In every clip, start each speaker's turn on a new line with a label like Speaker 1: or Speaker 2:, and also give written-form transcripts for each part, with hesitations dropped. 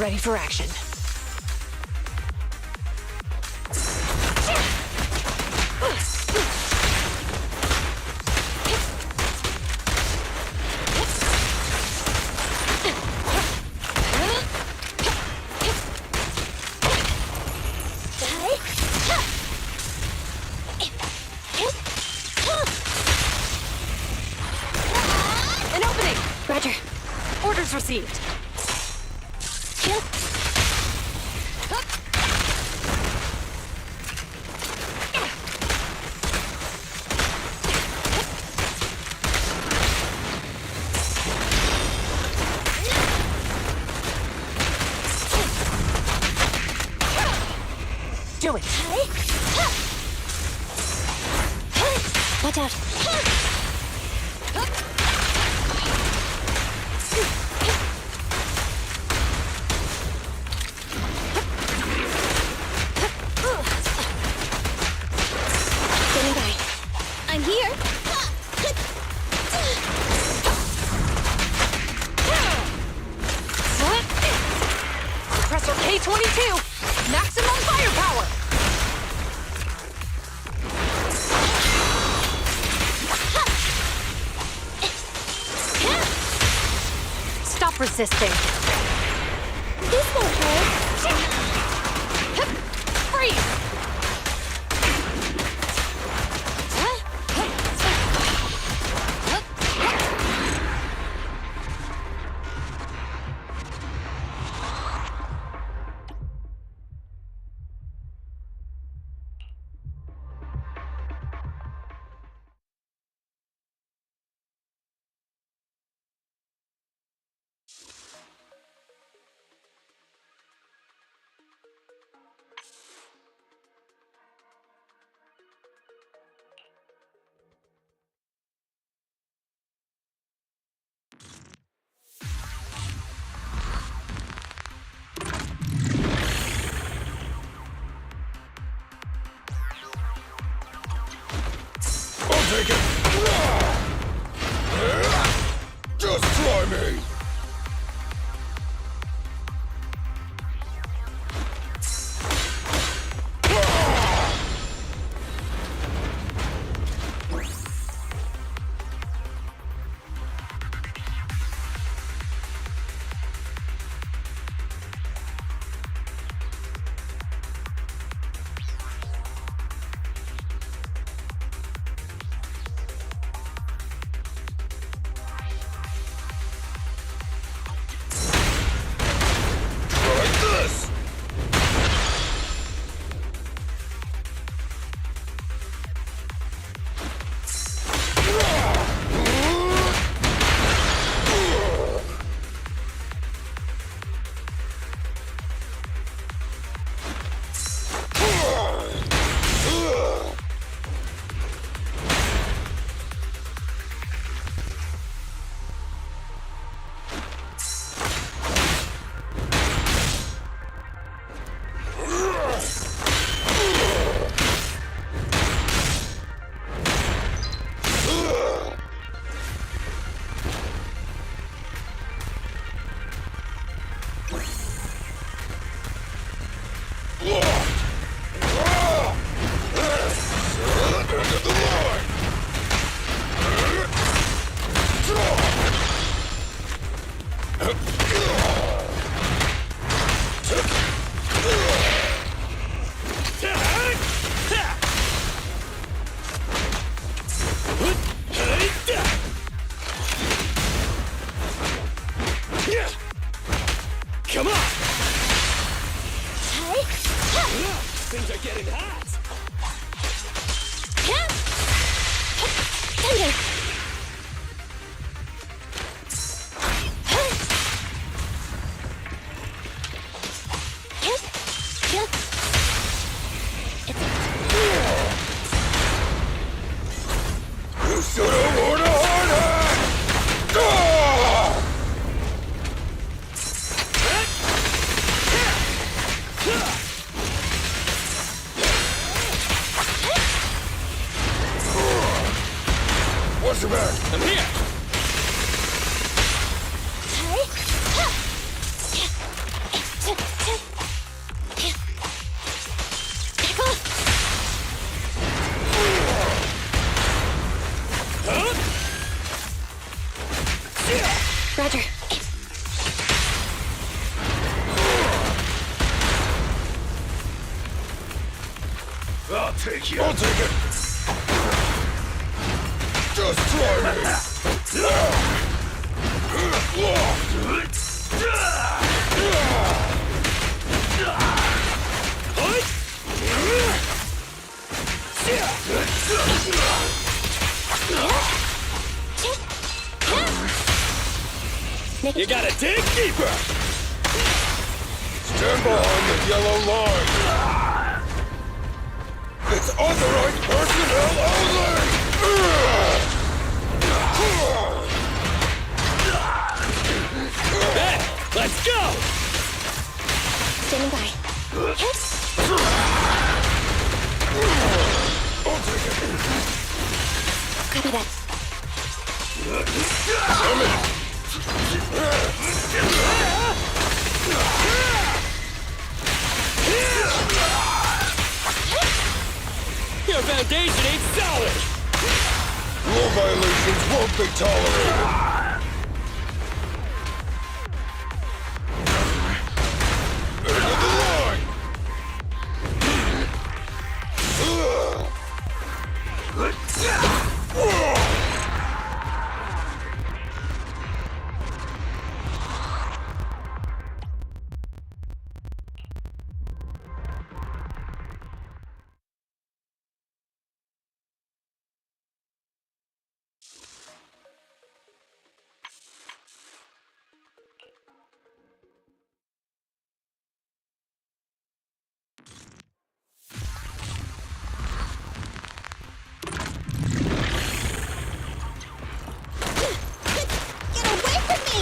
Speaker 1: ready for action.
Speaker 2: An opening!
Speaker 1: Roger.
Speaker 2: Orders received.
Speaker 1: Do it. Watch out. Standing by. I'm here.
Speaker 2: Compressor K-22! Maximum firepower! Stop resisting.
Speaker 1: This won't hurt.
Speaker 2: Freeze!
Speaker 3: Take it! Just try me! Come on! Things are getting hot! You should have worn a harder! Watch your back! I'm here! I'll take you. I'll take it. Just try me. You gotta dig deeper. Stand behind the yellow line. It's authorized personnel only. Hey, let's go.
Speaker 1: Standing by.
Speaker 3: I'll take it.
Speaker 1: Copy that.
Speaker 3: Come in. Your foundation ain't solid! Rule violations won't be tolerated! End of the line!
Speaker 1: Get away from me!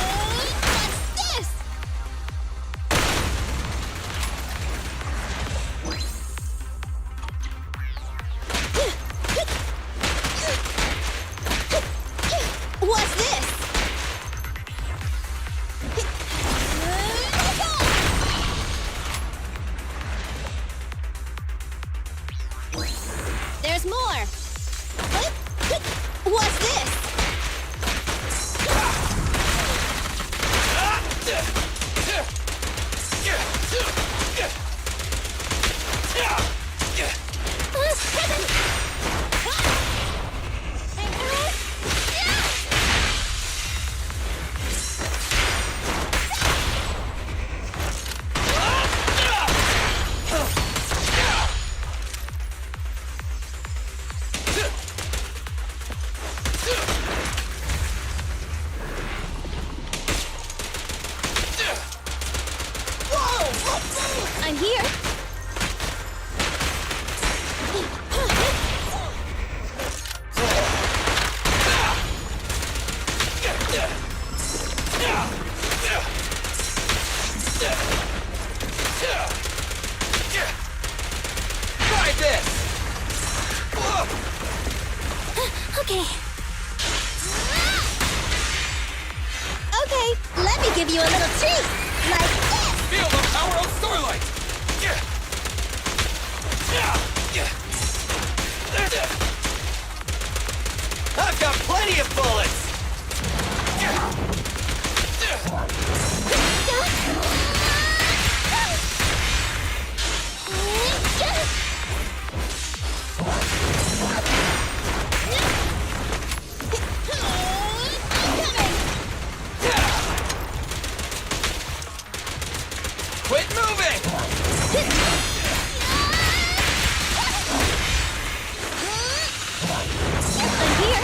Speaker 1: What's this? What's this? There's more. What's this? I'm here.
Speaker 3: Try this!
Speaker 1: Okay. Okay, let me give you a little treat. Like this.
Speaker 3: Feel the power of Starlight! I've got plenty of bullets! Quit moving!
Speaker 1: I'm here.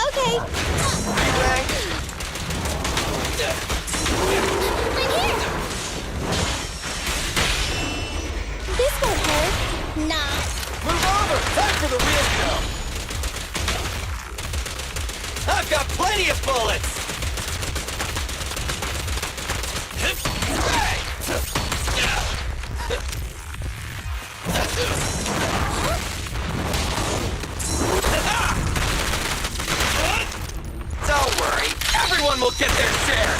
Speaker 1: Okay. I'm here. This won't hurt. Not.
Speaker 3: Move over! Time for the real show! I've got plenty of bullets! Don't worry, everyone will get their share!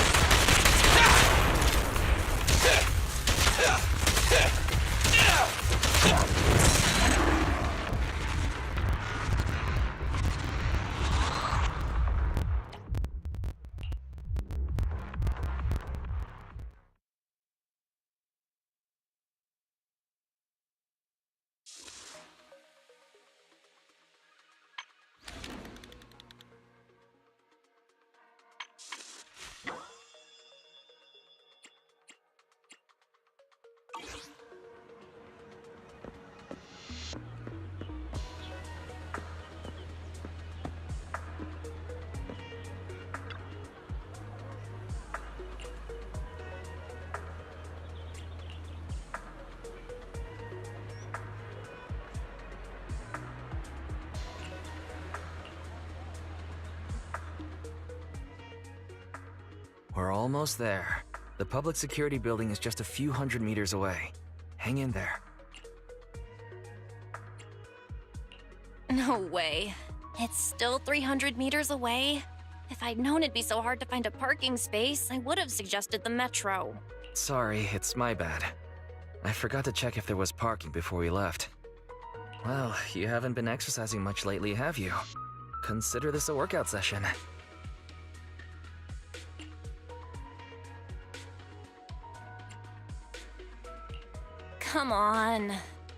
Speaker 4: We're almost there. The public security building is just a few hundred meters away. Hang in there.
Speaker 1: No way. It's still 300 meters away? If I'd known it'd be so hard to find a parking space, I would have suggested the metro.
Speaker 4: Sorry, it's my bad. I forgot to check if there was parking before we left. Well, you haven't been exercising much lately, have you? Consider this a workout session.
Speaker 1: Come on.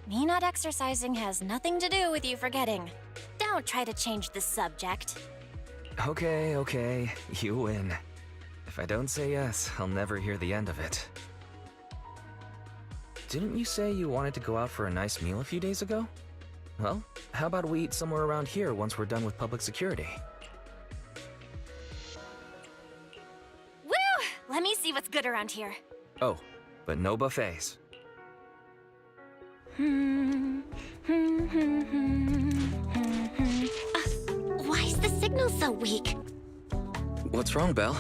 Speaker 1: Me not exercising has nothing to do with you forgetting. Don't try to change the subject.
Speaker 4: Okay, you win. If I don't say yes, I'll never hear the end of it. Didn't you say you wanted to go out for a nice meal a few days ago? Well, how about we eat somewhere around here once we're done with public security?
Speaker 1: Woo! Let me see what's good around here.
Speaker 4: Oh, but no buffets.
Speaker 1: Why is the signal so weak?
Speaker 4: What's wrong, Belle?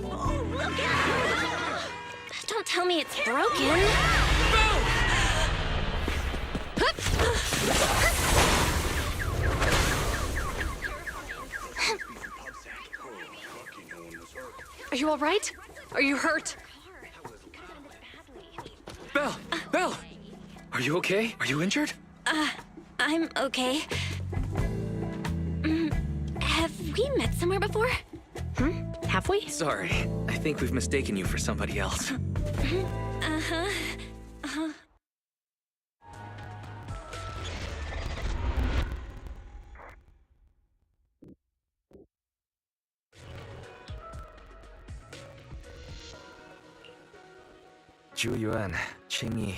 Speaker 1: Oh, look out! Don't tell me it's broken.
Speaker 2: Are you all right? Are you hurt?
Speaker 4: Belle! Are you okay? Are you injured?
Speaker 1: I'm okay. Have we met somewhere before?
Speaker 2: Have we?
Speaker 4: Sorry, I think we've mistaken you for somebody else. Zhu Yuan, Qing Yi,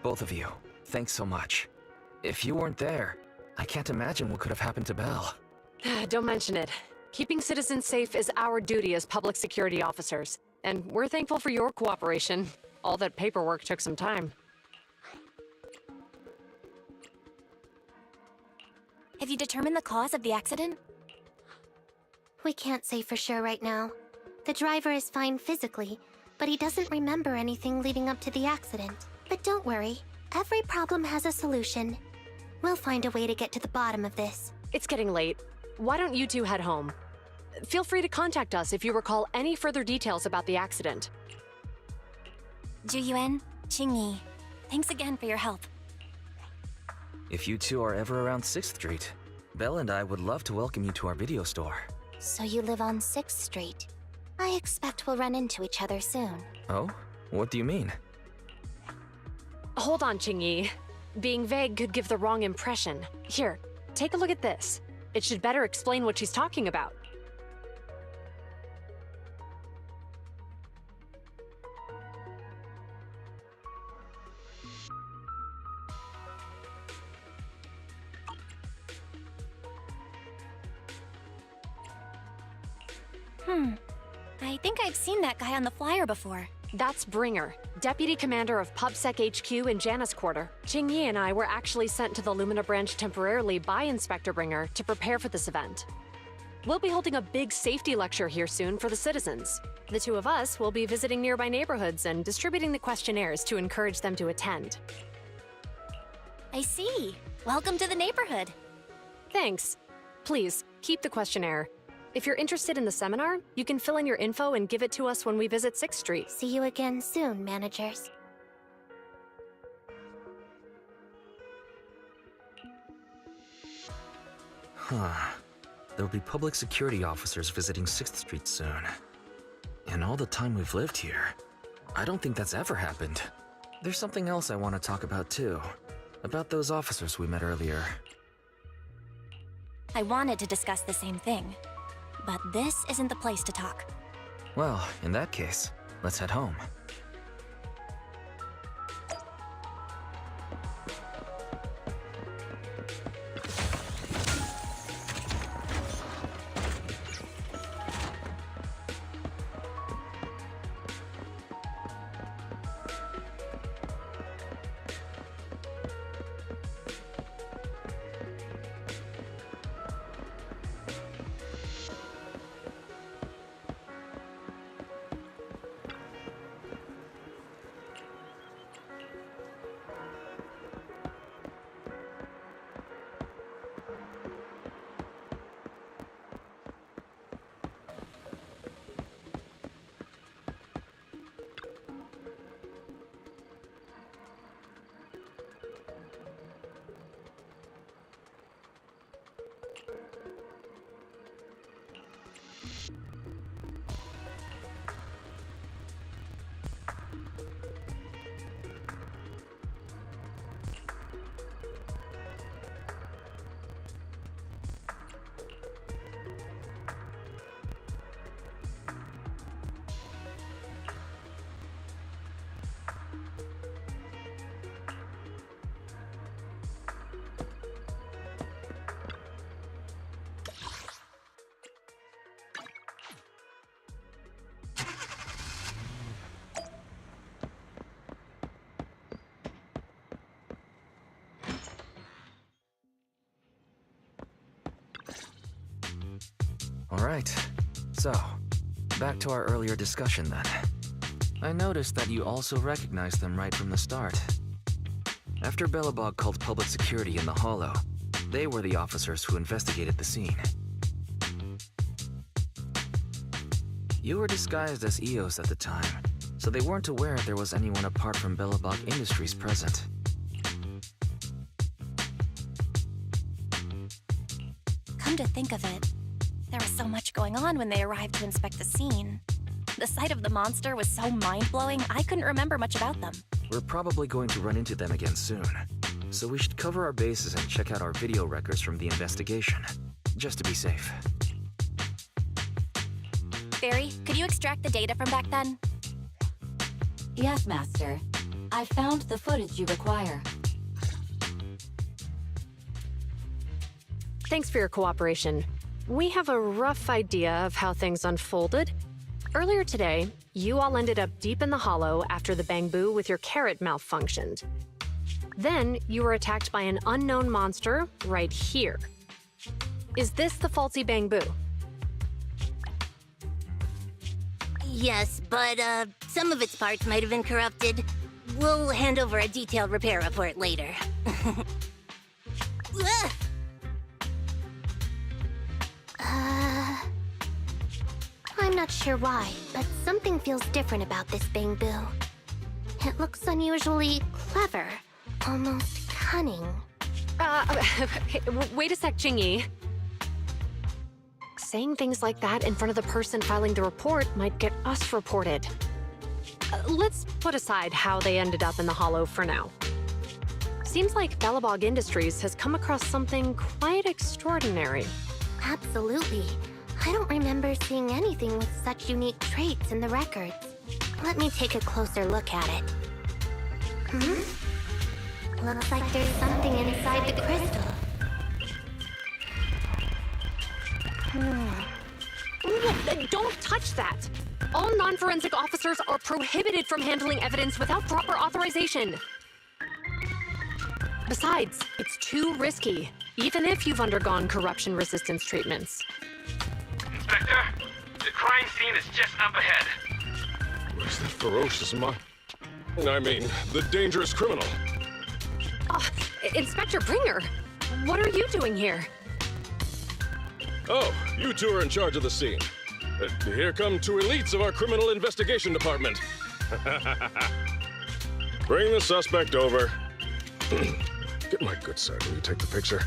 Speaker 4: both of you, thanks so much. If you weren't there, I can't imagine what could have happened to Belle.
Speaker 2: Don't mention it. Keeping citizens safe is our duty as public security officers, and we're thankful for your cooperation. All that paperwork took some time.
Speaker 1: Have you determined the cause of the accident?
Speaker 5: We can't say for sure right now. The driver is fine physically, but he doesn't remember anything leading up to the accident. But don't worry, every problem has a solution. We'll find a way to get to the bottom of this.
Speaker 2: It's getting late. Why don't you two head home? Feel free to contact us if you recall any further details about the accident.
Speaker 1: Zhu Yuan, Qing Yi, thanks again for your help.
Speaker 4: If you two are ever around 6th Street, Belle and I would love to welcome you to our video store.
Speaker 5: So you live on 6th Street. I expect we'll run into each other soon.
Speaker 4: Oh? What do you mean?
Speaker 2: Hold on, Qing Yi. Being vague could give the wrong impression. Here, take a look at this. It should better explain what she's talking about.
Speaker 1: I think I've seen that guy on the flyer before.
Speaker 2: That's Bringer, Deputy Commander of PubSec HQ in Janus Quarter. Qing Yi and I were actually sent to the Lumina branch temporarily by Inspector Bringer to prepare for this event. We'll be holding a big safety lecture here soon for the citizens. The two of us will be visiting nearby neighborhoods and distributing the questionnaires to encourage them to attend.
Speaker 1: I see. Welcome to the neighborhood.
Speaker 2: Thanks. Please, keep the questionnaire. If you're interested in the seminar, you can fill in your info and give it to us when we visit 6th Street.
Speaker 5: See you again soon, managers.
Speaker 4: There'll be public security officers visiting 6th Street soon. In all the time we've lived here, I don't think that's ever happened. There's something else I want to talk about too. About those officers we met earlier.
Speaker 1: I wanted to discuss the same thing, but this isn't the place to talk.
Speaker 4: Well, in that case, let's head home. Alright, so, back to our earlier discussion then. I noticed that you also recognized them right from the start. After Belobog called public security in the Hollow, they were the officers who investigated the scene. You were disguised as EOS at the time, so they weren't aware there was anyone apart from Belobog Industries present.
Speaker 1: Come to think of it, there was so much going on when they arrived to inspect the scene. The sight of the monster was so mind-blowing, I couldn't remember much about them.
Speaker 4: We're probably going to run into them again soon, so we should cover our bases and check out our video records from the investigation, just to be safe.
Speaker 1: Barry, could you extract the data from back then?
Speaker 6: Yes, Master. I found the footage you require.
Speaker 2: Thanks for your cooperation. We have a rough idea of how things unfolded. Earlier today, you all ended up deep in the Hollow after the Bangbu with your carrot malfunctioned. Then, you were attacked by an unknown monster right here. Is this the faulty Bangbu?
Speaker 7: Yes, but some of its parts might have been corrupted. We'll hand over a detailed repair report later.
Speaker 5: I'm not sure why, but something feels different about this Bangbu. It looks unusually clever, almost cunning.
Speaker 2: Wait a sec, Jingyi. Saying things like that in front of the person filing the report might get us reported. Let's put aside how they ended up in the Hollow for now. Seems like Belobog Industries has come across something quite extraordinary.
Speaker 5: Absolutely. I don't remember seeing anything with such unique traits in the records. Let me take a closer look at it. Looks like there's something inside the crystal.
Speaker 2: Don't touch that! All non-forensic officers are prohibited from handling evidence without proper authorization. Besides, it's too risky, even if you've undergone corruption resistance treatments.
Speaker 8: Inspector, the crime scene is just up ahead.
Speaker 9: Where's that ferocious the dangerous criminal?
Speaker 2: Inspector Bringer, what are you doing here?
Speaker 9: Oh, you two are in charge of the scene. Here come two elites of our criminal investigation department. Bring the suspect over. Get my good side when you take the picture.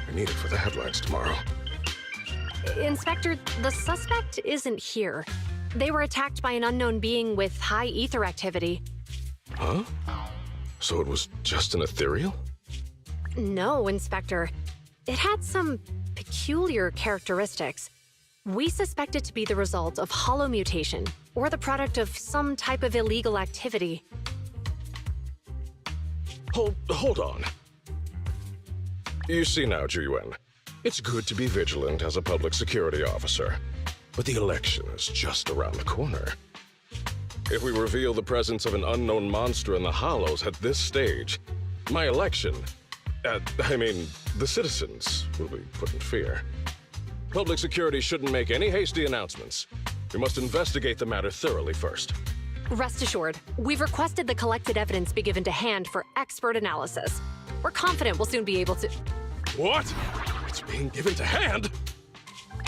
Speaker 9: I need it for the headlines tomorrow.
Speaker 2: Inspector, the suspect isn't here. They were attacked by an unknown being with high ether activity.
Speaker 9: Huh? So it was just an ethereal?
Speaker 2: No, Inspector. It had some peculiar characteristics. We suspect it to be the result of hollow mutation, or the product of some type of illegal activity.
Speaker 9: Hold on. You see now, Jiyuan, it's good to be vigilant as a public security officer, but the election is just around the corner. If we reveal the presence of an unknown monster in the Hollows at this stage, my election, the citizens will be put in fear. Public security shouldn't make any hasty announcements. We must investigate the matter thoroughly first.
Speaker 2: Rest assured, we've requested the collected evidence be given to hand for expert analysis. We're confident we'll soon be able to—
Speaker 9: What? It's being given to hand?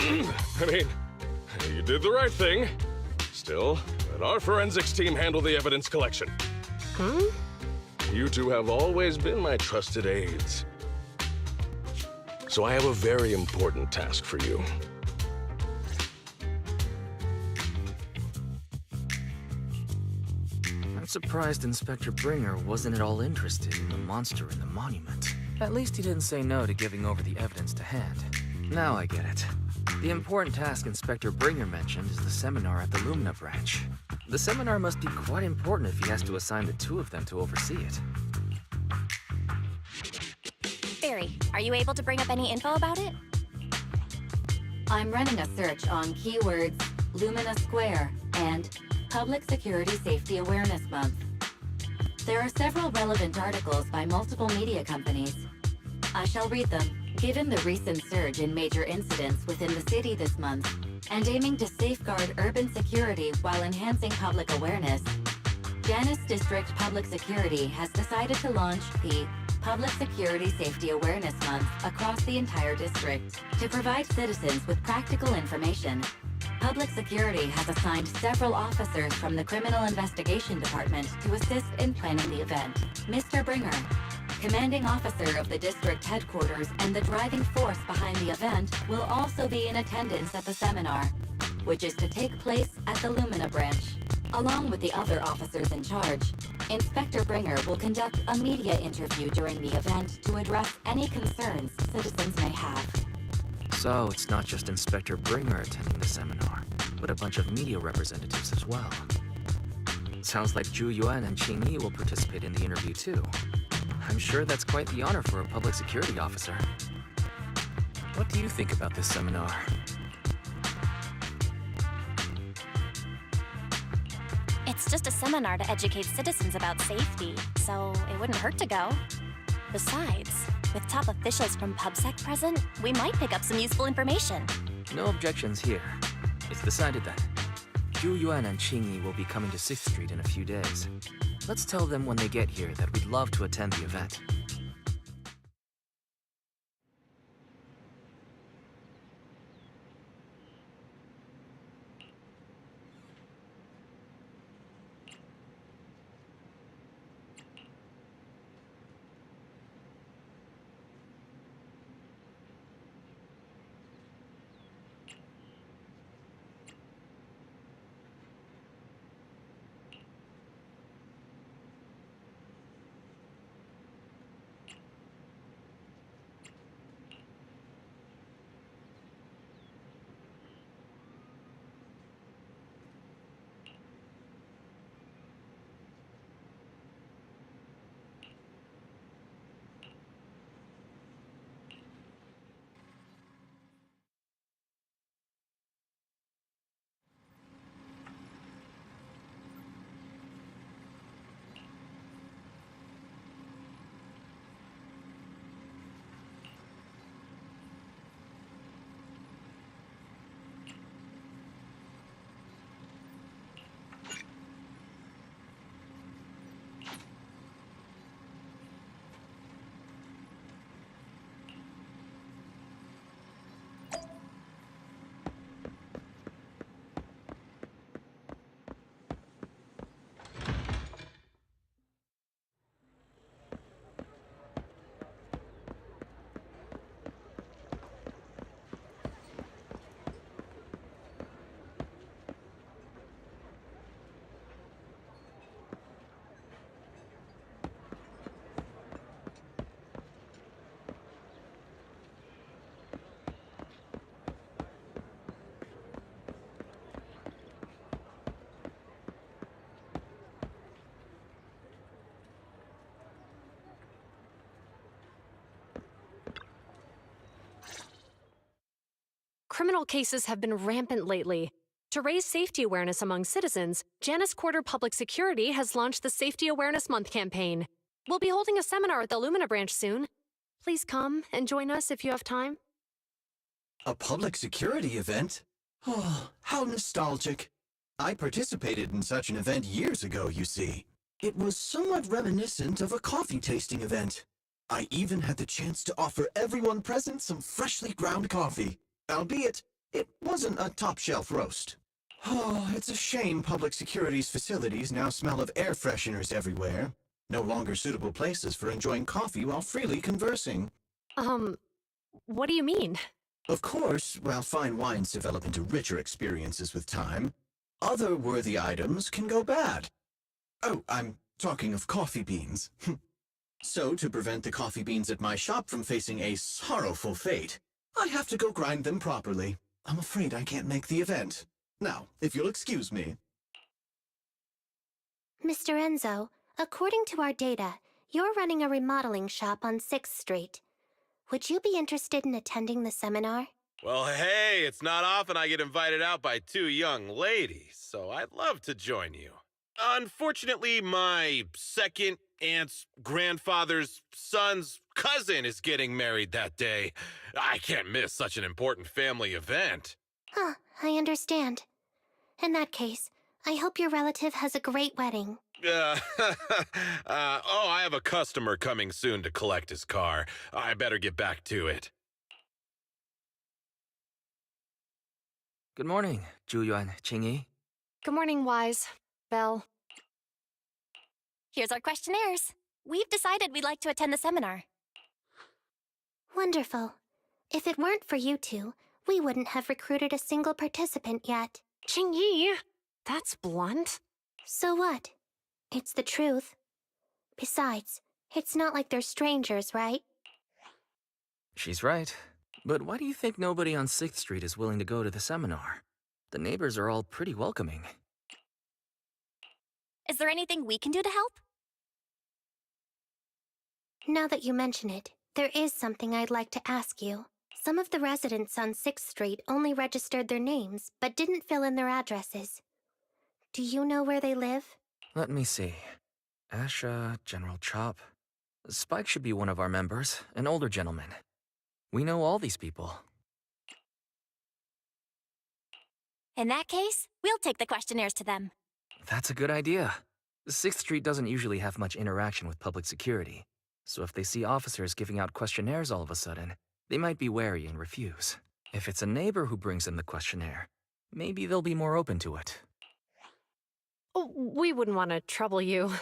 Speaker 9: You did the right thing. Still, let our forensics team handle the evidence collection. You two have always been my trusted aides. So I have a very important task for you.
Speaker 4: I'm surprised Inspector Bringer wasn't at all interested in the monster in the monument. At least he didn't say no to giving over the evidence to hand. Now I get it. The important task Inspector Bringer mentioned is the seminar at the Lumina branch. The seminar must be quite important if he has to assign the two of them to oversee it.
Speaker 1: Barry, are you able to bring up any info about it?
Speaker 6: I'm running a search on keywords Lumina Square and Public Security Safety Awareness Month. There are several relevant articles by multiple media companies. I shall read them, Given the recent surge in major incidents within the city this month, and aiming to safeguard urban security while enhancing public awareness, Janus District Public Security has decided to launch the Public Security Safety Awareness Month across the entire district. To provide citizens with practical information, Public Security has assigned several officers from the Criminal Investigation Department to assist in planning the event. Mr. Bringer, commanding officer of the district headquarters and the driving force behind the event, will also be in attendance at the seminar, which is to take place at the Lumina branch. Along with the other officers in charge, Inspector Bringer will conduct a media interview during the event to address any concerns citizens may have.
Speaker 4: So it's not just Inspector Bringer attending the seminar, but a bunch of media representatives as well. Sounds like Zhu Yuan and Qing Yi will participate in the interview too. I'm sure that's quite the honor for a public security officer. What do you think about this seminar?
Speaker 1: It's just a seminar to educate citizens about safety, so it wouldn't hurt to go. Besides, with top officials from PubSec present, we might pick up some useful information.
Speaker 4: No objections here. It's decided then. Zhu Yuan and Qing Yi will be coming to 6th Street in a few days. Let's tell them when they get here that we'd love to attend the event.
Speaker 2: Criminal cases have been rampant lately. To raise safety awareness among citizens, Janus Quarter Public Security has launched the Safety Awareness Month campaign. We'll be holding a seminar at the Lumina branch soon. Please come and join us if you have time.
Speaker 10: A public security event? Oh, how nostalgic. I participated in such an event years ago, you see. It was somewhat reminiscent of a coffee tasting event. I even had the chance to offer everyone present some freshly ground coffee. Albeit, it wasn't a top-shelf roast. Oh, it's a shame public security's facilities now smell of air fresheners everywhere. No longer suitable places for enjoying coffee while freely conversing.
Speaker 2: What do you mean?
Speaker 10: Of course, while fine wines develop into richer experiences with time, other worthy items can go bad. Oh, I'm talking of coffee beans. So, to prevent the coffee beans at my shop from facing a sorrowful fate, I have to go grind them properly. I'm afraid I can't make the event. Now, if you'll excuse me.
Speaker 5: Mr. Enzo, according to our data, you're running a remodeling shop on 6th Street. Would you be interested in attending the seminar?
Speaker 11: Well, hey, it's not often I get invited out by two young ladies, so I'd love to join you. Unfortunately, my second aunt's grandfather's son's cousin is getting married that day. I can't miss such an important family event.
Speaker 5: Huh, I understand. In that case, I hope your relative has a great wedding.
Speaker 11: I have a customer coming soon to collect his car. I better get back to it.
Speaker 4: Good morning, Zhuyuan, Qingyi.
Speaker 2: Good morning, Wise. Belle.
Speaker 1: Here's our questionnaires. We've decided we'd like to attend the seminar.
Speaker 5: Wonderful. If it weren't for you two, we wouldn't have recruited a single participant yet.
Speaker 2: Qingyi, that's blunt.
Speaker 5: So what? It's the truth. Besides, it's not like they're strangers, right?
Speaker 4: She's right. But why do you think nobody on 6th Street is willing to go to the seminar? The neighbors are all pretty welcoming.
Speaker 1: Is there anything we can do to help?
Speaker 5: Now that you mention it, there is something I'd like to ask you. Some of the residents on 6th Street only registered their names, but didn't fill in their addresses. Do you know where they live?
Speaker 4: Let me see. Asha, General Chop. Spike should be one of our members, an older gentleman. We know all these people.
Speaker 1: In that case, we'll take the questionnaires to them.
Speaker 4: That's a good idea. 6th Street doesn't usually have much interaction with public security, so if they see officers giving out questionnaires all of a sudden, they might be wary and refuse. If it's a neighbor who brings in the questionnaire, maybe they'll be more open to it.
Speaker 2: Oh, we wouldn't want to trouble you.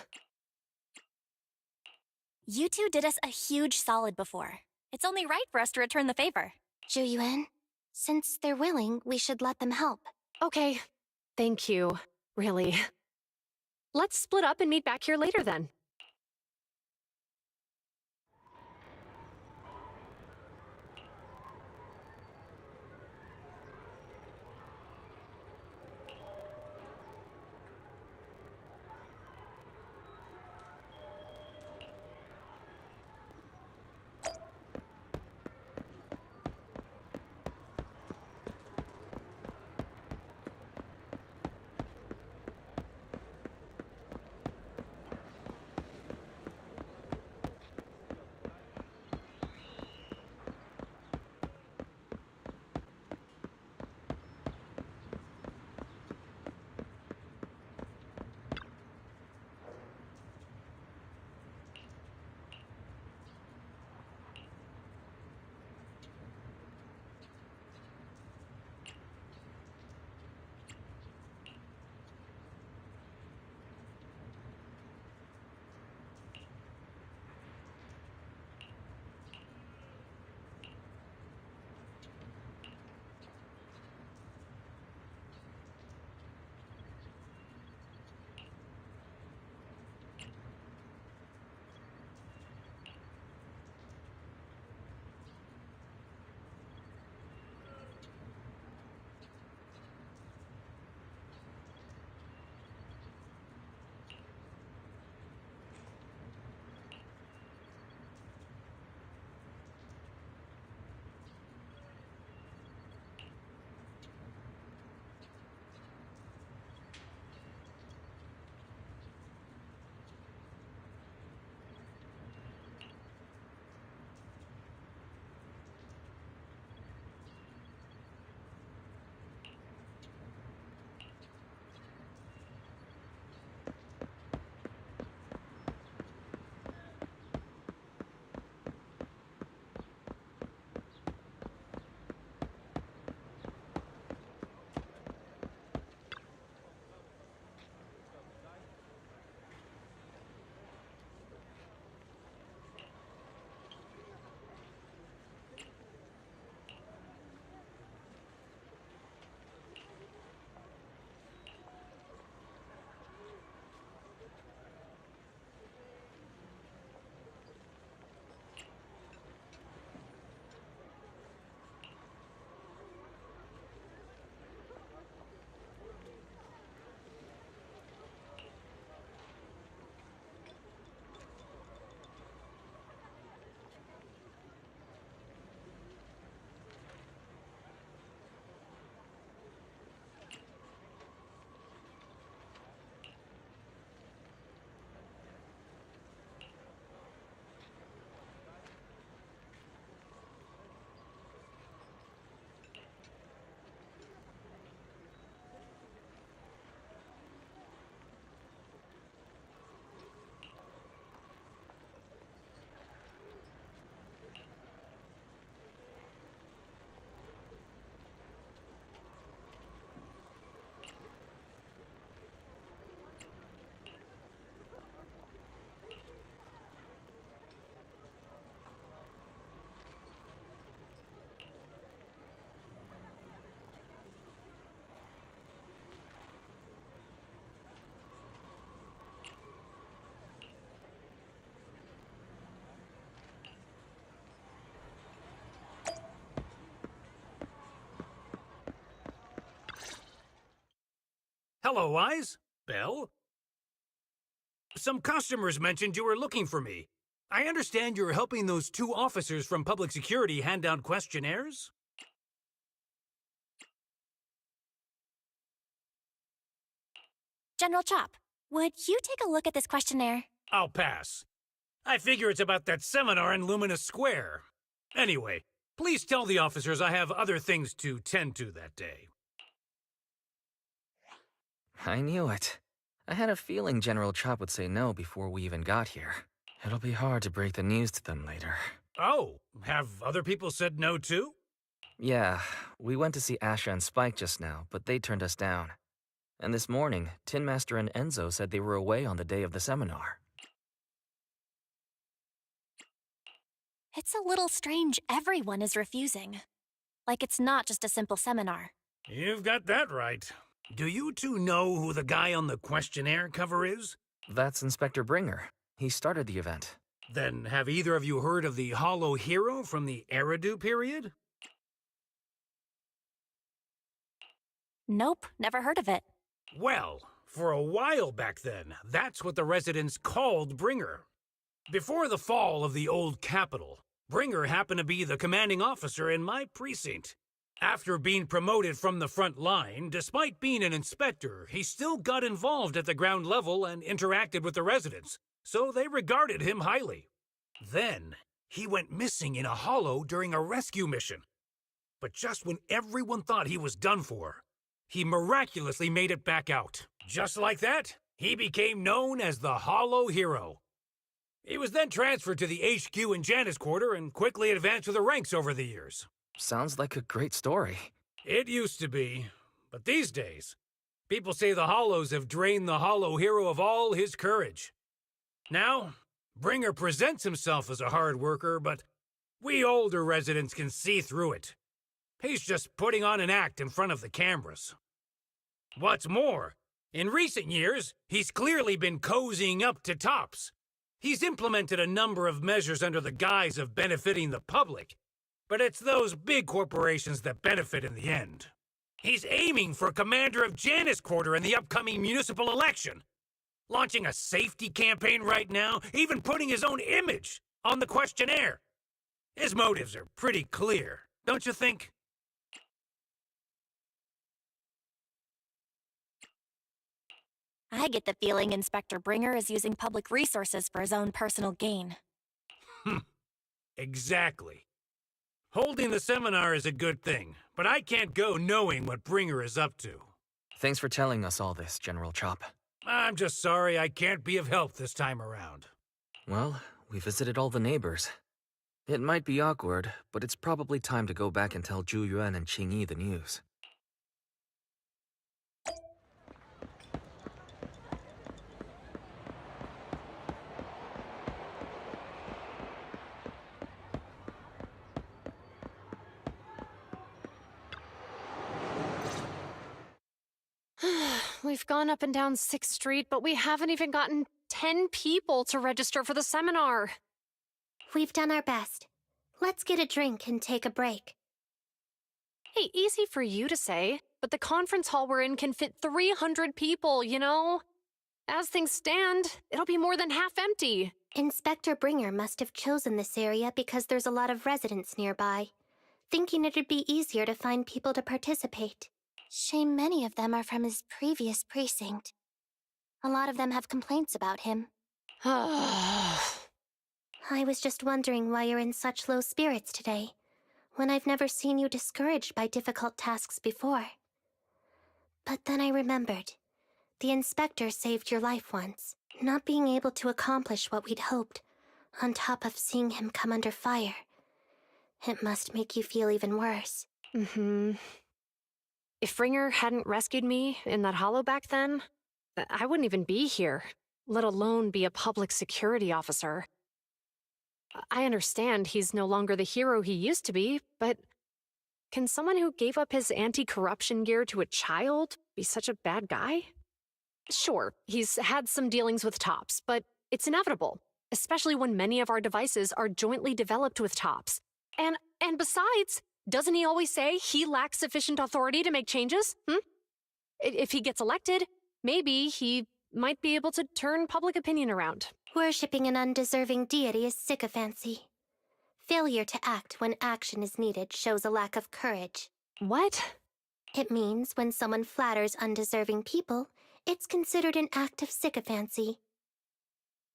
Speaker 1: You two did us a huge solid before. It's only right for us to return the favor.
Speaker 5: Zhuyuan, since they're willing, we should let them help.
Speaker 2: Okay. Thank you. Really. Let's split up and meet back here later then.
Speaker 12: Hello, Wise. Belle? Some customers mentioned you were looking for me. I understand you're helping those 2 officers from public security hand out questionnaires?
Speaker 1: General Chop, would you take a look at this questionnaire?
Speaker 12: I'll pass. I figure it's about that seminar in Luminous Square. Anyway, please tell the officers I have other things to tend to that day.
Speaker 4: I knew it. I had a feeling General Chop would say no before we even got here. It'll be hard to break the news to them later.
Speaker 12: Oh, have other people said no too?
Speaker 4: Yeah, we went to see Asha and Spike just now, but they turned us down. And this morning, Tin Master and Enzo said they were away on the day of the seminar.
Speaker 1: It's a little strange everyone is refusing. Like it's not just a simple seminar.
Speaker 12: You've got that right. Do you 2 know who the guy on the questionnaire cover is?
Speaker 4: That's Inspector Bringer. He started the event.
Speaker 12: Then have either of you heard of the Hollow Hero from the Eridu period?
Speaker 1: Nope, never heard of it.
Speaker 12: Well, for a while back then, that's what the residents called Bringer. Before the fall of the old capital, Bringer happened to be the commanding officer in my precinct. After being promoted from the front line, despite being an inspector, he still got involved at the ground level and interacted with the residents, so they regarded him highly. Then, he went missing in a hollow during a rescue mission. But just when everyone thought he was done for, he miraculously made it back out. Just like that, he became known as the Hollow Hero. He was then transferred to the HQ in Janus Quarter and quickly advanced through the ranks over the years.
Speaker 4: Sounds like a great story.
Speaker 12: It used to be, but these days, people say the Hollows have drained the Hollow Hero of all his courage. Now, Bringer presents himself as a hard worker, but we older residents can see through it. He's just putting on an act in front of the cameras. What's more, in recent years, he's clearly been cozying up to Tops. He's implemented a number of measures under the guise of benefiting the public, but it's those big corporations that benefit in the end. He's aiming for commander of Janus Quarter in the upcoming municipal election, launching a safety campaign right now, even putting his own image on the questionnaire. His motives are pretty clear, don't you think?
Speaker 1: I get the feeling Inspector Bringer is using public resources for his own personal gain.
Speaker 12: Exactly. Holding the seminar is a good thing, but I can't go knowing what Bringer is up to.
Speaker 4: Thanks for telling us all this, General Chop.
Speaker 12: I'm just sorry I can't be of help this time around.
Speaker 4: Well, we visited all the neighbors. It might be awkward, but it's probably time to go back and tell Zhu Yuan and Qing Yi the news.
Speaker 2: We've gone up and down 6th Street, but we haven't even gotten 10 people to register for the seminar.
Speaker 5: We've done our best. Let's get a drink and take a break.
Speaker 2: Hey, easy for you to say, but the conference hall we're in can fit 300 people, you know? As things stand, it'll be more than half empty.
Speaker 5: Inspector Bringer must have chosen this area because there's a lot of residents nearby, thinking it'd be easier to find people to participate. Shame many of them are from his previous precinct. A lot of them have complaints about him. I was just wondering why you're in such low spirits today, when I've never seen you discouraged by difficult tasks before. But then I remembered. The inspector saved your life once. Not being able to accomplish what we'd hoped, on top of seeing him come under fire. It must make you feel even worse.
Speaker 2: If Bringer hadn't rescued me in that hollow back then, I wouldn't even be here, let alone be a public security officer. I understand he's no longer the hero he used to be, but can someone who gave up his anti-corruption gear to a child be such a bad guy? Sure, he's had some dealings with Tops, but it's inevitable, especially when many of our devices are jointly developed with Tops. And besides, doesn't he always say he lacks sufficient authority to make changes? If he gets elected, Maybe he might be able to turn public opinion around.
Speaker 5: Worshipping an undeserving deity is sycophancy. Failure to act when action is needed shows a lack of courage.
Speaker 2: What?
Speaker 5: It means when someone flatters undeserving people, it's considered an act of sycophancy.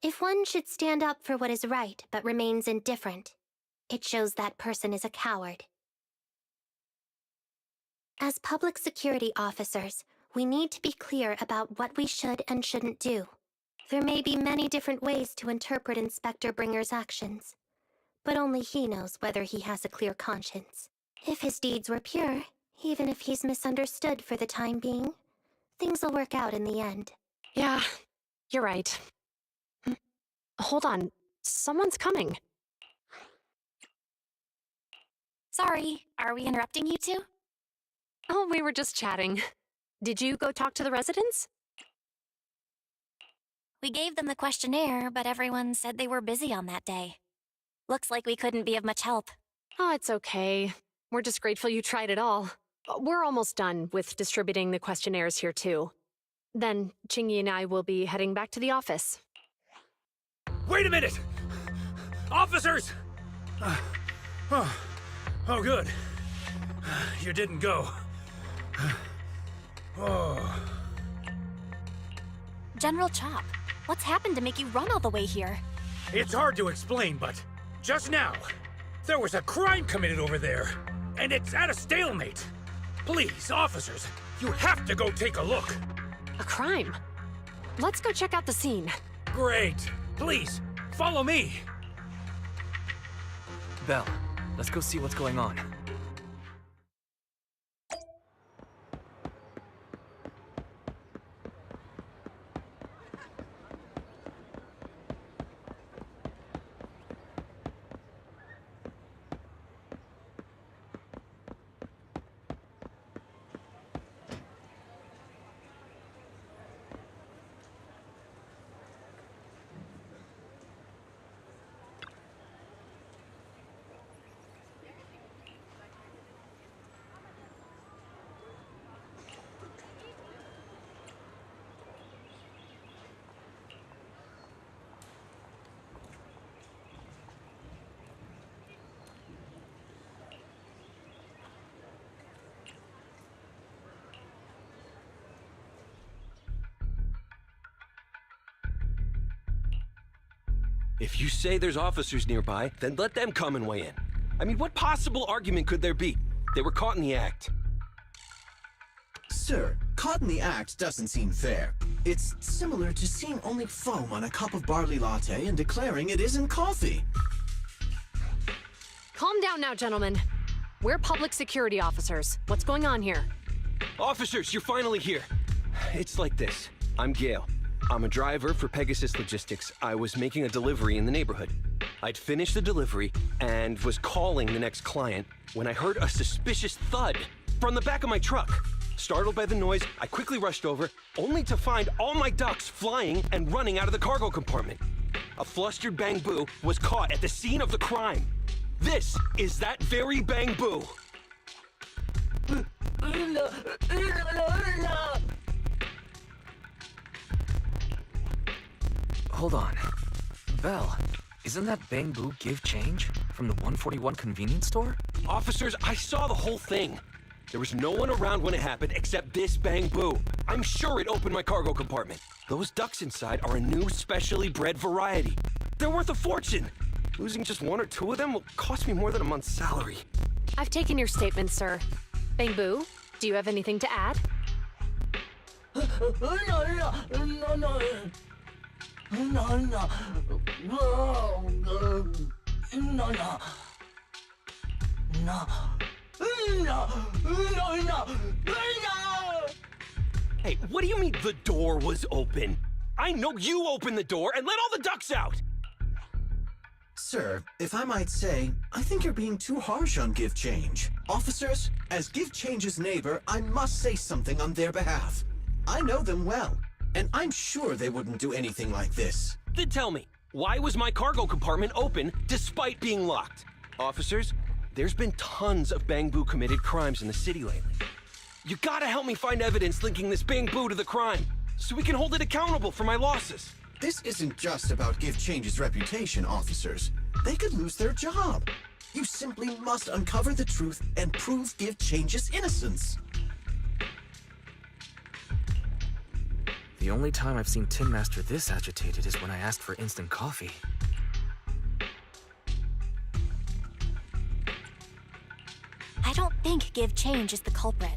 Speaker 5: If one should stand up for what is right but remains indifferent, it shows that person is a coward. As public security officers, we need to be clear about what we should and shouldn't do. There may be many different ways to interpret Inspector Bringer's actions, but only he knows whether he has a clear conscience. If his deeds were pure, even if he's misunderstood for the time being, things will work out in the end.
Speaker 2: Yeah, you're right. Hold on, someone's coming.
Speaker 1: Sorry, are we interrupting you two?
Speaker 2: Oh, we were just chatting. Did you go talk to the residents?
Speaker 1: We gave them the questionnaire, but everyone said they were busy on that day. Looks like we couldn't be of much help.
Speaker 2: Oh, it's okay. We're just grateful you tried it all. We're almost done with distributing the questionnaires here, too. Then, Chingy and I will be heading back to the office.
Speaker 12: Wait a minute! Officers! Oh, good. You didn't go. Oh.
Speaker 1: General Chop, what's happened to make you run all the way here?
Speaker 12: It's hard to explain, but just now, there was a crime committed over there, and it's at a stalemate. Please, officers, you have to go take a look.
Speaker 2: A crime? Let's go check out the scene.
Speaker 12: Great. Please, follow me.
Speaker 13: Belle, let's go see what's going on.
Speaker 14: If you say there's officers nearby, then let them come and weigh in. I mean, what possible argument could there be? They were caught in the act.
Speaker 10: Sir, caught in the act doesn't seem fair. It's similar to seeing only foam on a cup of barley latte and declaring it isn't coffee.
Speaker 2: Calm down now, gentlemen. We're public security officers. What's going on here?
Speaker 14: Officers, you're finally here. It's like this. I'm Gale. I'm a driver for Pegasus Logistics. I was making a delivery in the neighborhood. I'd finished the delivery and was calling the next client when I heard a suspicious thud from the back of my truck. Startled by the noise, I quickly rushed over, only to find all my ducks flying and running out of the cargo compartment. A flustered Bang Boo was caught at the scene of the crime. This is that very Bang Boo.
Speaker 4: Hold on. Belle, isn't that Bang Boo Give Change from the 141 convenience store?
Speaker 14: Officers, I saw the whole thing. There was no one around when it happened except this Bang Boo. I'm sure it opened my cargo compartment. Those ducks inside are a new specially bred variety. They're worth a fortune. Losing just one or two of them will cost me more than a month's salary.
Speaker 2: I've taken your statement, sir. Bang Boo, do you have anything to add?
Speaker 14: Hey, what do you mean the door was open? I know you opened the door and let all the ducks out!
Speaker 10: Sir, if I might say, I think you're being too harsh on Give Change. Officers, as Give Change's neighbor, I must say something on their behalf. I know them well, and I'm sure they wouldn't do anything like this.
Speaker 14: Then tell me, why was my cargo compartment open despite being locked? Officers, there's been tons of Bang Boo committed crimes in the city lately. You gotta help me find evidence linking this Bang Boo to the crime. so we can hold it accountable for my losses.
Speaker 10: This isn't just about Give Change's reputation, officers. They could lose their job. You simply must uncover the truth and prove Give Change's innocence.
Speaker 4: The only time I've seen Tin Master this agitated is when I asked for instant coffee.
Speaker 1: I don't think Give Change is the culprit.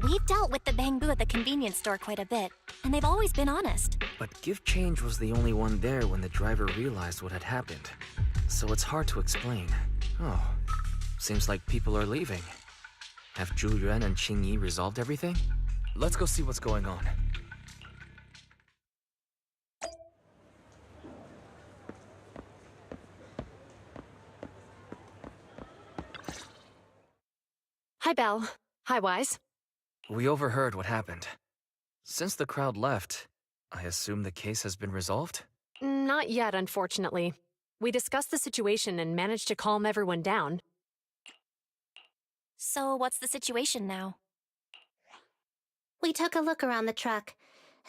Speaker 1: We've dealt with the Bangbu at the convenience store quite a bit, and they've always been honest.
Speaker 4: But Give Change was the only one there when the driver realized what had happened. So it's hard to explain. Oh, seems like people are leaving. Have Zhu Yuan and Qing Yi resolved everything?
Speaker 13: Let's go see what's going on.
Speaker 2: Hi, Belle. Hi, Wise.
Speaker 4: We overheard what happened. Since the crowd left, I assume the case has been resolved?
Speaker 2: Not yet, unfortunately. We discussed the situation and managed to calm everyone down.
Speaker 1: So what's the situation now?
Speaker 5: We took a look around the truck,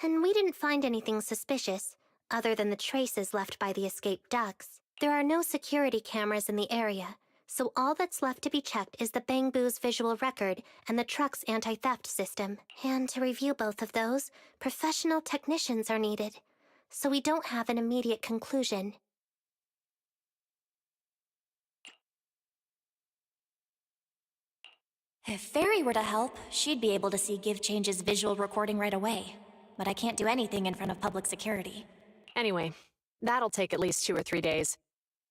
Speaker 5: and we didn't find anything suspicious, other than the traces left by the escaped ducks. There are no security cameras in the area, so all that's left to be checked is the Bangbu's visual record and the truck's anti-theft system. And to review both of those, professional technicians are needed, so we don't have an immediate conclusion.
Speaker 1: If Fairy were to help, she'd be able to see Give Change's visual recording right away. But I can't do anything in front of public security.
Speaker 2: Anyway, that'll take at least 2 or 3 days.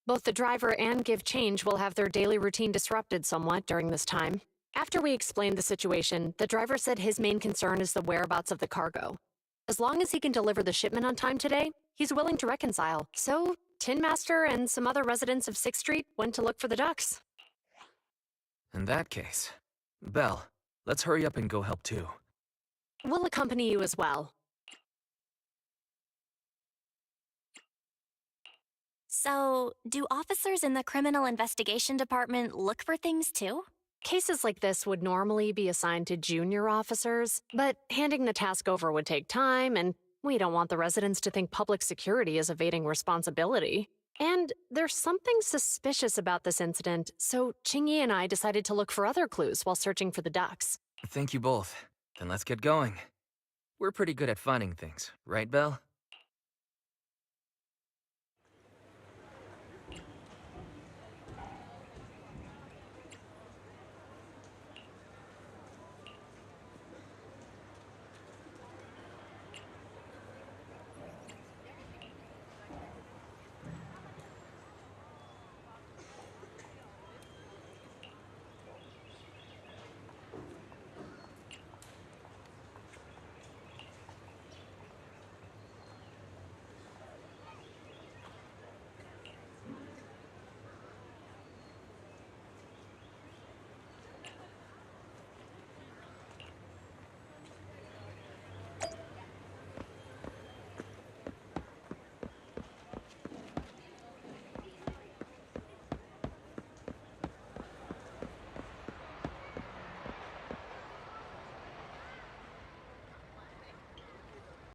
Speaker 2: Both the driver and Give Change will have their daily routine disrupted somewhat during this time. After we explained the situation, the driver said his main concern is the whereabouts of the cargo. As long as he can deliver the shipment on time today, he's willing to reconcile. So, Tin Master and some other residents of 6th Street went to look for the ducks.
Speaker 4: In that case, Belle, let's hurry up and go help too.
Speaker 2: We'll accompany you as well.
Speaker 1: So, do officers in the Criminal Investigation Department look for things too?
Speaker 2: Cases like this would normally be assigned to junior officers, but handing the task over would take time, and we don't want the residents to think public security is evading responsibility. And there's something suspicious about this incident, so Qingyi and I decided to look for other clues while searching for the ducks.
Speaker 4: Thank you both. Then let's get going. We're pretty good at finding things, right, Belle?